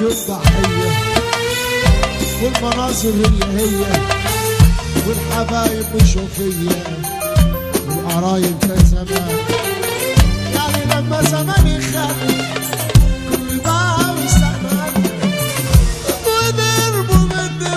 يوم ضحية والمناظر هي والحبايب مشوا فيا والقرايب كان زمان، يعني لما زمان يخلي كل بقى مستقبل وضربوا بدي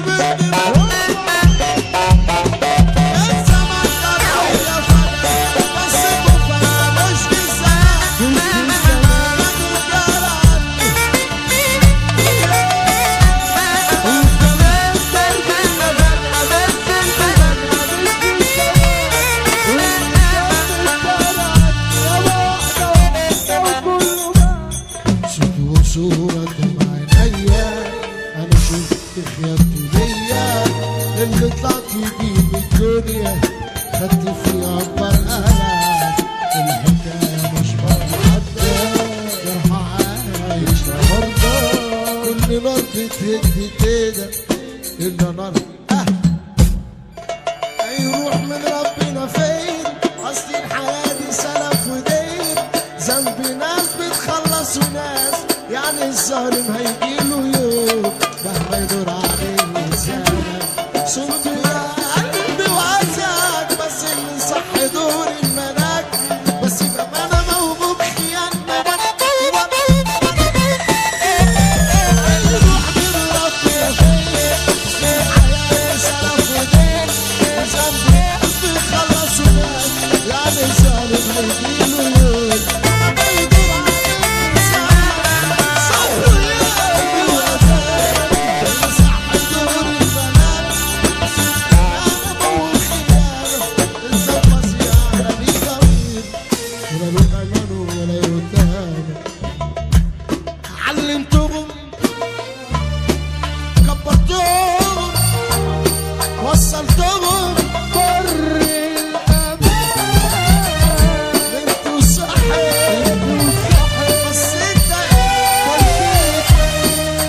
صورة بعينيا أنا شفت خيانتي ليا اللي طلعت بيه الدنيا خدت فيها أكبر قلق، الحكاية مش برضه حتى جرحة عايشة برضه كل نار بتهد كده إلا نار هيروح من ربنا فين؟ أصل الحياة دي سلف ودين، ذنب ناس بتخلص وناس، يعني الظالم هيجيله يوم مهما يدور عليه سنة صوت يا قلبي وعزك، بس اللي صح دور الملاك، بس يبقى انا موهوب خيانة يروح من ربنا فين؟ الحياة سلف ودين، ذنب ناس بتخلص وناس، يعني الظالم هيجيله يوم علمتهم كبرتهم وصلتهم بر الأمان، انتوا صحيح بس انت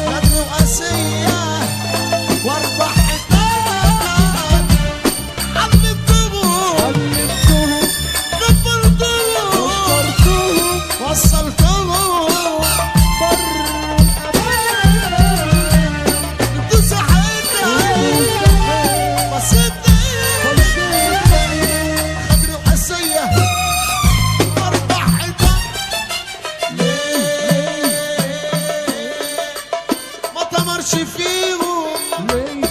لأنه قاسية واربع حيطان، علمتهم كبرتهم وصلتهم فيهم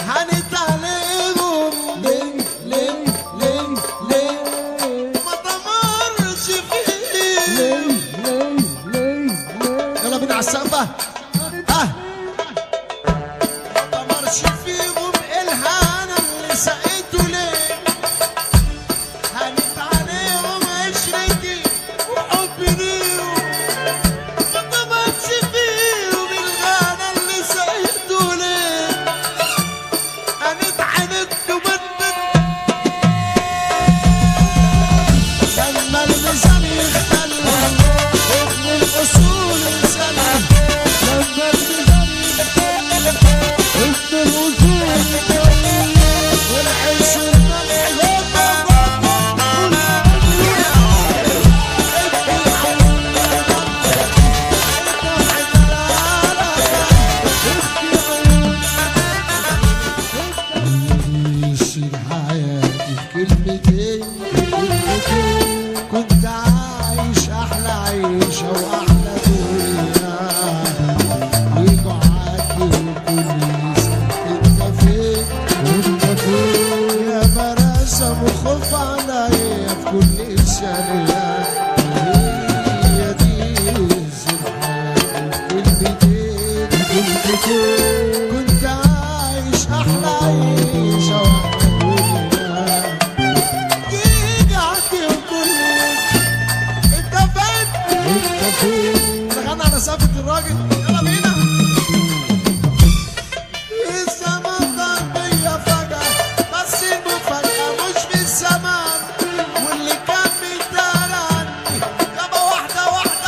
هنت عليهم ليه ما تمرش فيهم يلا بينا على السقفة ما تمرش فيهم الهنا اللي سقيته ليه، هنت عليهم عشرتي وحبي ليهم، لما الميزان يختلف ابن الأصول يسلم، لما الميزان يختلف ابن الأصول يسلم، والعيش والملح كنت عايش أحلى عيشة وأحلى دنيا، ويجوا عدي وكل سنة أنت فين يا ما رسم وخوف عليا في كل ثانية، هي دي الزرحة كلمتين، كنت عايش أحلى عيشة وأحلى دنيا، دخلنا على سقفة الراجل يلا بينا. الزمان ضرب بيا فجأة بس المفاجأة مش في الزمان، واللي كان بيدار عني يابا واحدة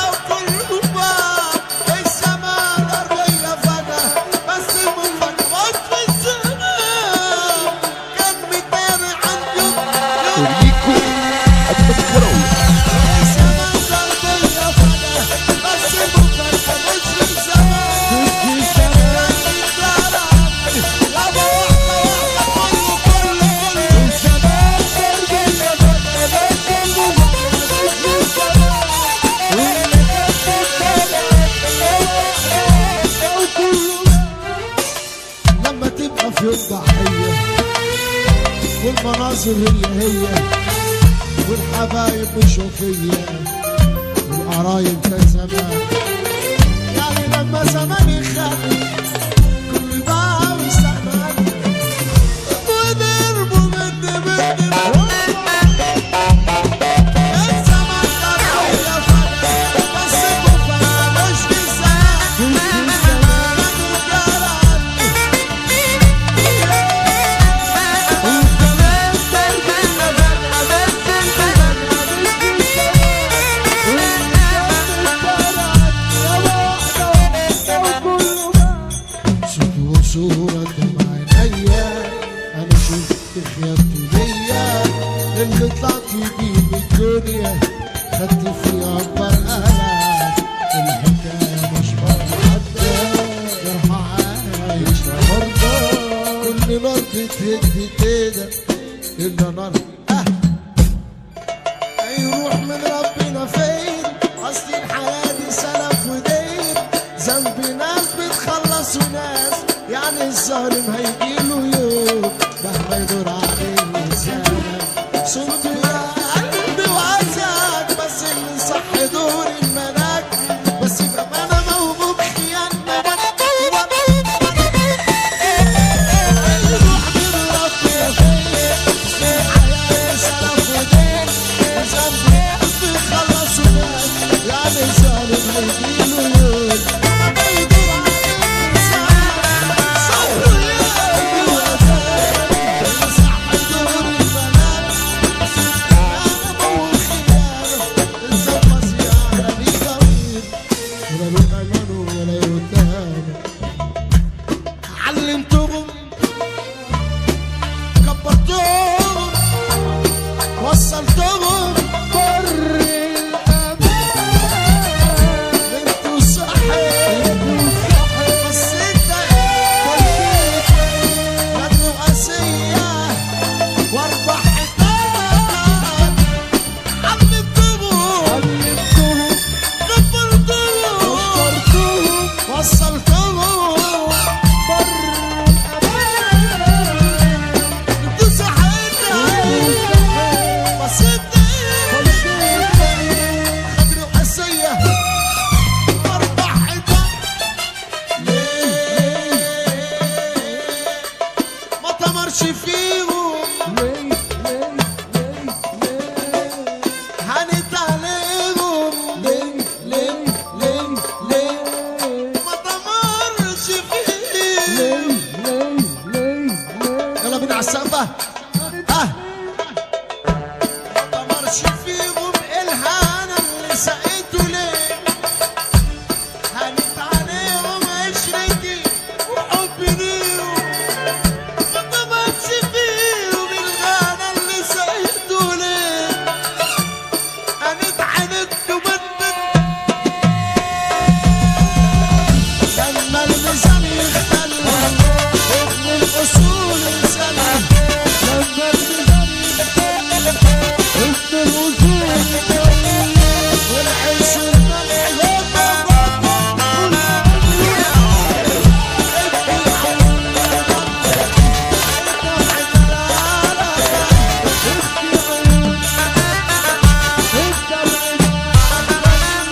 وكله بقى، الزمان ضرب بيا فجأة بس المفاجأة مش في الزمان، كان بيدار عني المناظر هي والحبايب مشوا فيا والقرايب كان زمان، يعني لما زمان يخلي كل بقى مستقبل وضربوا مني الزمن قضية فجأة بس مفاجأة مش بزمان صورة قدام عينيا أنا شفت خيابتي ليا اللي طلعت يجيب الدنيا خدت فيها أكبر قلق الحكاية مش حتى جرح عايش برضه كل نار بتهد تهدى إلا نار يروح من ربنا فين أصل الحياة دي سلف ودين ذنب ناس بتخلص وناس يعني الظالم هيجي